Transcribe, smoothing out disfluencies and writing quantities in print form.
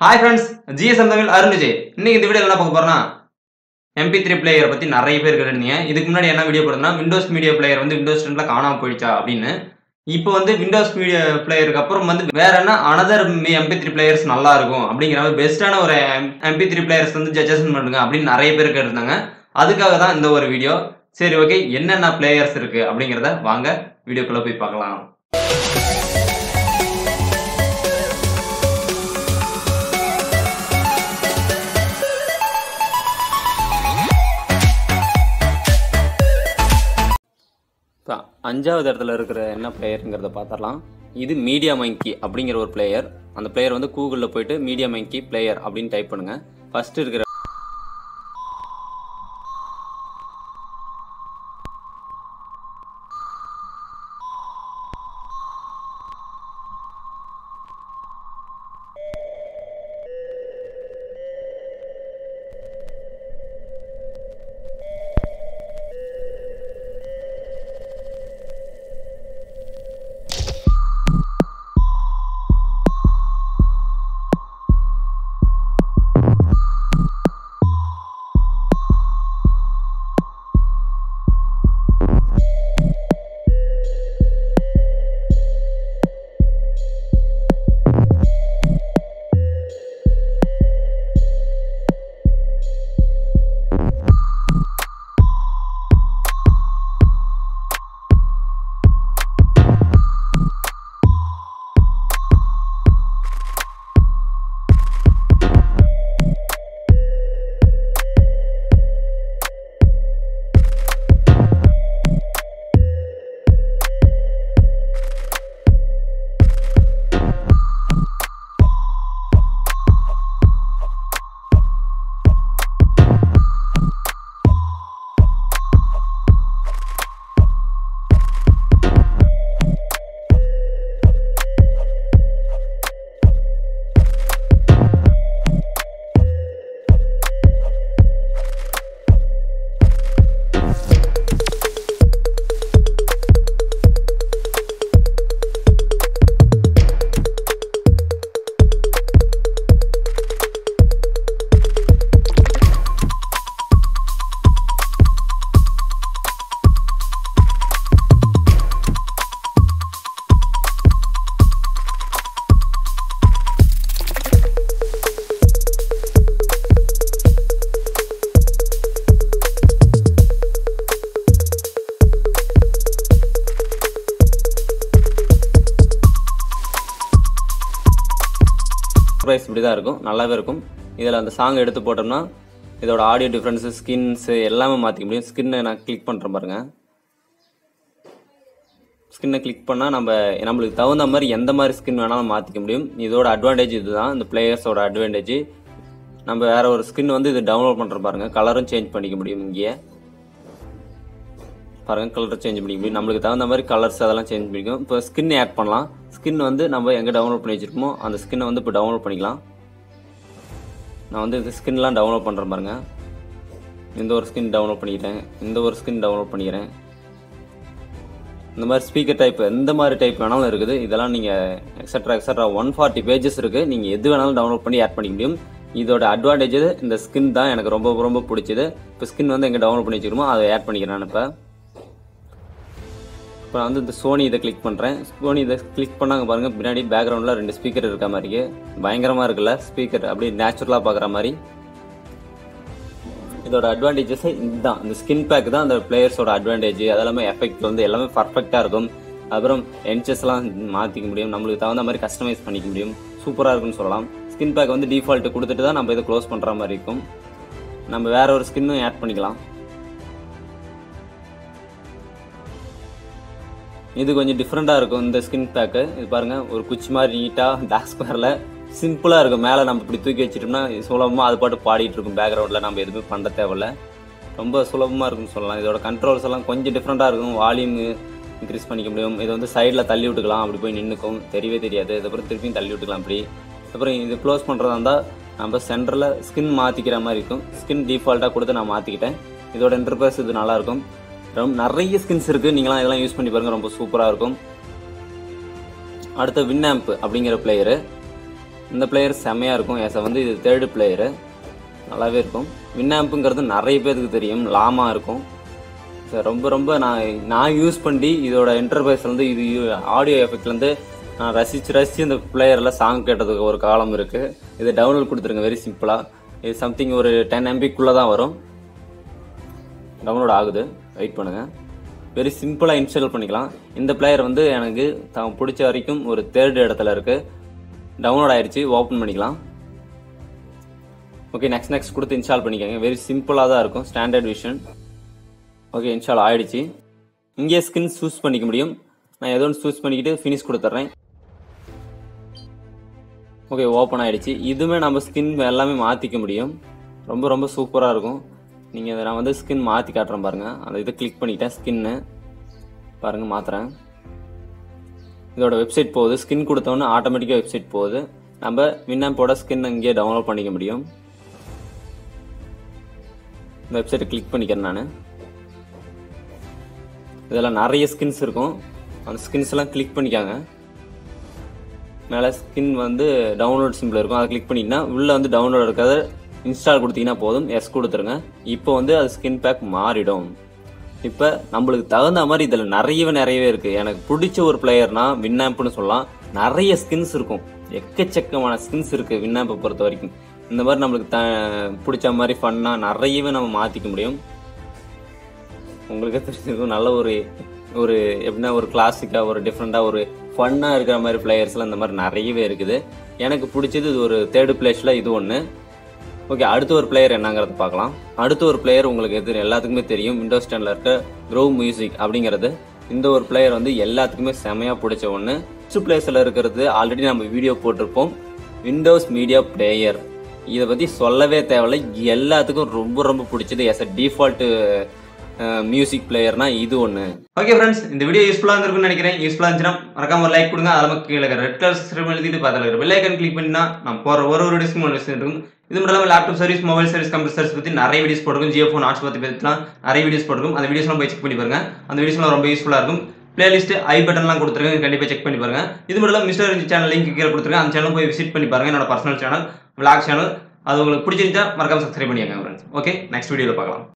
Hi friends, GSM Tamil Arun Vijay. இன்னைக்கு இந்த வீடியோல என்ன பார்க்க போறோம்னா MP3 பிளேயர் பத்தி நிறைய பேர் கேட்டிருந்தீங்க. இதுக்கு முன்னாடி என்ன வீடியோ போட்டேன்னா Windows மீடியா பிளேயர் வந்து Windows 10ல காணாம போயிடுச்சா அப்படின்னு. இப்போ வந்து Windows மீடியா பிளேயருக்கு அப்புறம் வந்து வேற என்ன அனதர் MP3 பிளேயர்ஸ் நல்லா இருக்கும் அப்படிங்கிற மாதிரி பெஸ்டான ஒரு MP3 பிளேயர்ஸ் வந்து சஜஷன் பண்ணுங்க அப்படின்னு நிறைய பேர் கேட்டிருந்தாங்க. அதுக்காக தான் இந்த ஒரு வீடியோ. சரி ஓகே, என்னென்ன பிளேயர்ஸ் இருக்கு அப்படிங்கறத வாங்க வீடியோக்குள்ள போய் பார்க்கலாம். அஞ்சாவது இடத்துல இருக்கிற என்ன பிளேயருங்கிறத பார்த்துடலாம். இது மீடியா மங்கி அப்படிங்கிற ஒரு பிளேயர். அந்த பிளேயர் வந்து கூகுளில் போயிட்டு மீடியா மங்கி பிளேயர் அப்படின்னு டைப் பண்ணுங்க. ஃபர்ஸ்ட் இருக்கிற ப்ரைஸ் இப்படி தான் இருக்கும், நல்லாவே இருக்கும். இதில் அந்த சாங் எடுத்து போட்டோம்னா இதோட ஆடியோ டிஃப்ரென்ஸு, ஸ்கின்ஸு எல்லாமே மாற்றிக்க முடியும். ஸ்கின்னை நான் கிளிக் பண்ணுறேன் பாருங்க. ஸ்கின்னை கிளிக் பண்ணால் நம்மளுக்கு தகுந்த மாதிரி எந்த மாதிரி ஸ்கின் வேணாலும் மாற்றிக்க முடியும். இதோட அட்வான்டேஜ் இதுதான், இந்த பிளேயர்ஸோட அட்வான்டேஜ். நம்ம வேற ஒரு ஸ்கின் வந்து இது டவுன்லோட் பண்ணுற பாருங்க, கலரும் சேஞ்ச் பண்ணிக்க முடியும். இங்கேயே பாருங்க, கலர் சேஞ்ச் பண்ணிக்க முடியும். நம்மளுக்கு தகுந்த மாதிரி கலர்ஸ் அதெல்லாம் சேஞ்ச் பண்ணிக்கும். இப்போ ஸ்கின் ஆட் பண்ணலாம். ஸ்கின் வந்து நம்ம எங்கே டவுன்லோட் பண்ணி வச்சிருக்கோமோ அந்த ஸ்கின்னை வந்து இப்போ டவுன்லோட் பண்ணிக்கலாம். நான் வந்து இந்த ஸ்கின்லாம் டவுன்லோட் பண்ணுறேன் பாருங்க. இந்த ஒரு ஸ்கின் டவுன்லோட் பண்ணிக்கிறேன், இந்த ஒரு ஸ்கின் டவுன்லோட் பண்ணிக்கிறேன். இந்த மாதிரி ஸ்பீக்கர் டைப் எந்த மாதிரி டைப் வேணாலும் இருக்குது. இதெல்லாம் நீங்கள் எக்ஸட்ரா 140 பேஜஸ் இருக்குது. நீங்கள் எது வேணாலும் டவுன்லோட் பண்ணி ஆட் பண்ணிக்க முடியும். இதோட அட்வான்டேஜ் இந்த ஸ்கின் தான் எனக்கு ரொம்ப ரொம்ப பிடிச்சது. இப்போ ஸ்கின் வந்து எங்கே டவுன்லோட் பண்ணி வச்சுக்கிறோமோ அதை ஆட் பண்ணிக்கிறேன். நான் இப்போ நான் வந்து இந்த சோனி இதை கிளிக் பண்ணுறேன். சோனி இதை கிளிக் பண்ணாங்க பாருங்கள், பின்னாடி பேக்ரவுண்டில் 2 ஸ்பீக்கர் இருக்க மாதிரி பயங்கரமாக இருக்குல்ல ஸ்பீக்கர், அப்படியே நேச்சுரலாக பார்க்குற மாதிரி. இதோட அட்வான்டேஜஸ் இதுதான், இந்த ஸ்கின் பேக் தான் அந்த பிளேயர்ஸோட அட்வான்டேஜ். அதெல்லாமே எஃபெக்ட் வந்து எல்லாமே பர்ஃபெக்டாக இருக்கும். அப்புறம் என்ச்சஸ்லாம் மாற்றிக்க முடியும், நம்மளுக்கு தகுந்த மாதிரி கஸ்டமைஸ் பண்ணிக்க முடியும். சூப்பராக இருக்குன்னு சொல்லலாம். ஸ்கின் பேக் வந்து டிஃபால்ட்டு கொடுத்துட்டு தான் நம்ம இதை க்ளோஸ் பண்ணுற மாதிரி இருக்கும். நம்ம வேற ஒரு ஸ்கின்னும் ஆட் பண்ணிக்கலாம். இது கொஞ்சம் டிஃப்ரெண்ட்டாக இருக்கும் இந்த ஸ்கின் பேக்கு. இது பாருங்கள், ஒரு குச்சி மாதிரி நீட்டாக டார்க் ஸ்கொயரில் சிம்பிளாக இருக்கும். மேலே நம்ம இப்படி தூக்கி வச்சிட்டோம்னா சுலபமாக அது பாட்டு பாடிட்டு இருக்கும். பேக்ரவுண்டில் நம்ம எதுவுமே பண்ண தேவையில்ல, ரொம்ப சுலபமாக இருக்குன்னு சொல்லலாம். இதோட கண்ட்ரோல்ஸ் எல்லாம் கொஞ்சம் டிஃப்ரெண்ட்டாக இருக்கும். வால்யூம் இன்க்ரீஸ் பண்ணிக்க முடியும். இது வந்து சைடில் தள்ளி விட்டுக்கலாம், அப்படி போய் நின்றுக்கும், தெரியவே தெரியாது. அதுக்கப்புறம் திருப்பியும் தள்ளி விட்டுக்கலாம் அப்படி. அப்புறம் இது க்ளோஸ் பண்ணுறதா இருந்தால் நம்ம சென்டரில் ஸ்கின் மாற்றிக்கிற மாதிரி இருக்கும். ஸ்கின் டிஃபால்ட்டாக கொடுத்து நான் மாற்றிக்கிட்டேன். இதோட இன்டர்ஃபேஸ் இது நல்லாயிருக்கும். ரொம்ப நிறைய ஸ்கின்ஸ் இருக்குது, நீங்களாம் இதெல்லாம் யூஸ் பண்ணி பாருங்கள், ரொம்ப சூப்பராக இருக்கும். அடுத்த வின்னாம்ப் அப்படிங்கிற பிளேயரு. இந்த பிளேயர் செம்மையாக இருக்கும். ஏச வந்து இது 3rd பிளேயரு, நல்லாவே இருக்கும். வின்னாம்புங்கிறது நிறைய பேருக்கு தெரியும், லாமா இருக்கும். ரொம்ப ரொம்ப நான் யூஸ் பண்ணி இதோட இன்டர்ஃபேஸ்லேருந்து இது ஆடியோ எஃபெக்ட்லேருந்து நான் ரசித்து இந்த பிளேயரில் சாங் கேட்டதுக்கு ஒரு காலம் இருக்குது. இதை டவுன்லோட் கொடுத்துருங்க, வெரி சிம்பிளாக. இது சம்திங் ஒரு 10 MBக்குள்ளே தான் வரும். டவுன்லோட் ஆகுது, வெயிட் பண்ணுங்கள். வெரி சிம்பிளாக இன்ஸ்டால் பண்ணிக்கலாம். இந்த பிளேயர் வந்து எனக்கு பிடிச்ச வரைக்கும் ஒரு 3rd இடத்துல இருக்குது. டவுன்லோட் ஆயிடுச்சு, ஓப்பன் பண்ணிக்கலாம். ஓகே, நெக்ஸ்ட் கொடுத்து இன்ஸ்டால் பண்ணிக்கோங்க. வெரி சிம்பிளாக தான் இருக்கும், ஸ்டாண்டர்ட் விஷன். ஓகே, இன்ஸ்டால் ஆகிடுச்சு. இங்கே ஸ்கின் சூஸ் பண்ணிக்க முடியும். நான் ஏதோ ஒன்று சூஸ் பண்ணிக்கிட்டு ஃபினிஷ் கொடுத்துட்றேன். ஓகே, ஓப்பன் ஆகிடுச்சு. இதுவுமே நம்ம ஸ்கின் எல்லாமே மாற்றிக்க முடியும். ரொம்ப ரொம்ப சூப்பராக இருக்கும். நீங்கள் நான் வந்து ஸ்கின் மாற்றி காட்டுறேன் பாருங்கள். அந்த இதை கிளிக் பண்ணிட்டேன், ஸ்கின்னு பாருங்கள் மாற்றுறேன். இதோட வெப்சைட் போகுது. ஸ்கின் கொடுத்தோன்னே ஆட்டோமேட்டிக்காக வெப்சைட் போகுது. நம்ம வின்னாம்போட ஸ்கின் இங்கே டவுன்லோட் பண்ணிக்க முடியும். இந்த வெப்சைட்டை கிளிக் பண்ணிக்கிறேன் நான். இதெல்லாம் நிறைய ஸ்கின்ஸ் இருக்கும். அந்த ஸ்கின்ஸ் எல்லாம் கிளிக் பண்ணிக்காங்க. மேலே ஸ்கின் வந்து டவுன்லோட் சிம்பிள் இருக்கும், அதை கிளிக் பண்ணிங்கன்னா உள்ளே வந்து டவுன்லோட் இருக்காது. இன்ஸ்டால் கொடுத்தீங்கன்னா போதும், எஸ் கொடுத்துருங்க. இப்போ வந்து அது ஸ்கின் பேக் மாறிடும். இப்போ நம்மளுக்கு தகுந்த மாதிரி இதில் நிறையவே இருக்குது. எனக்கு பிடிச்ச ஒரு பிளேயர்னா வின்னாம்ப்னு சொல்லலாம். நிறைய ஸ்கின்ஸ் இருக்கும், எக்கச்சக்கமான ஸ்கின்ஸ் இருக்குது வின்னாம்பை பொறுத்த வரைக்கும். இந்த மாதிரி நம்மளுக்கு பிடிச்ச மாதிரி ஃபன்னாக நிறையவே நம்ம மாற்றிக்க முடியும். உங்களுக்கே தெரிஞ்சிருக்கும், நல்ல ஒரு எப்படின்னா ஒரு கிளாசிக்காக ஒரு டிஃப்ரெண்ட்டாக ஒரு ஃபன்னாக இருக்கிற மாதிரி பிளேயர்ஸ்லாம் இந்த மாதிரி நிறையவே இருக்குது. எனக்கு பிடிச்சது இது ஒரு 3rd பிளேஸில் இது ஒன்று. ஓகே, அடுத்த ஒரு பிளேயர் என்னங்கிறத பார்க்கலாம். அடுத்த ஒரு பிளேயர் உங்களுக்கு எல்லாத்துக்குமே தெரியும், விண்டோஸ் 10ல் இருக்க க்ரோவ் மியூசிக் அப்படிங்கிறது. இந்த ஒரு பிளேயர் வந்து எல்லாத்துக்குமே செமையாக பிடிச்ச ஒன்று. ஃபர்ஸ்ட் பிளேஸில் இருக்கிறது ஆல்ரெடி நம்ம வீடியோ போட்டிருப்போம், விண்டோஸ் மீடியா பிளேயர். இதை பற்றி சொல்லவே தேவையில்லை, எல்லாத்துக்கும் ரொம்ப ரொம்ப பிடிச்சது. எஸ் அ டிஃபால்ட்டு மியூசிக் பிளேயர்னா இது ஒன்று. ஓகே ஃப்ரெண்ட்ஸ், இந்த வீடியோ யூஸ்ஃபுல்லாக இருந்திருக்குன்னு நினைக்கிறேன். யூஸ்ஃபுல்லாக இருந்துச்சுன்னா மறக்காம ஒரு லைக் கொடுங்க. அதில் கீழே ரெட் கலர் சப்ஸ்கிரைப் எழுதிட்டு பார்த்துல இருக்கிற பெல் ஐக்கன் கிளிக் பண்ணினா நான் போகிற ஒரு டிஸ்கவுண்ட் இருக்கும். இது மட்டும் இல்லாமல் laptop service, mobile service, computer service பற்றி நிறைய வீடியோஸ் போட்டுருக்கும். ஜியோ ஃபோன் ஆட்ஸ் பற்றி பற்றிலாம் நிறைய வீடியோஸ் போட்டுருக்கும். அந்த வீடியோஸ்லாம் போய் செக் பண்ணி பாருங்க. அந்த வீடியோஸ்லாம் ரொம்ப யூஸ்ஃபுல்லாக இருக்கும். பிளேலிஸ்ட் ஐ பட்டன்லாம் கொடுத்துருக்கேன், கண்டிப்பாக செக் பண்ணி பாருங்க. இது மட்டும் இல்லாமல் மிஸ்டர் சேனல் லிங்க் கீழே கொடுத்துருக்கேன். அந்த சேனல் போய் விசிட் பண்ணி பாருங்க. என்னோட பர்சனல் சேனல், விளாக் சேனல். அது உங்களுக்கு பிடிச்சிருந்தா மறக்காம சப்ஸ்கிரைப் பண்ணிக்கோங்க ஃப்ரெண்ட்ஸ். ஓகே, நெக்ஸ்ட் வீடியோவில் பார்க்கலாம்.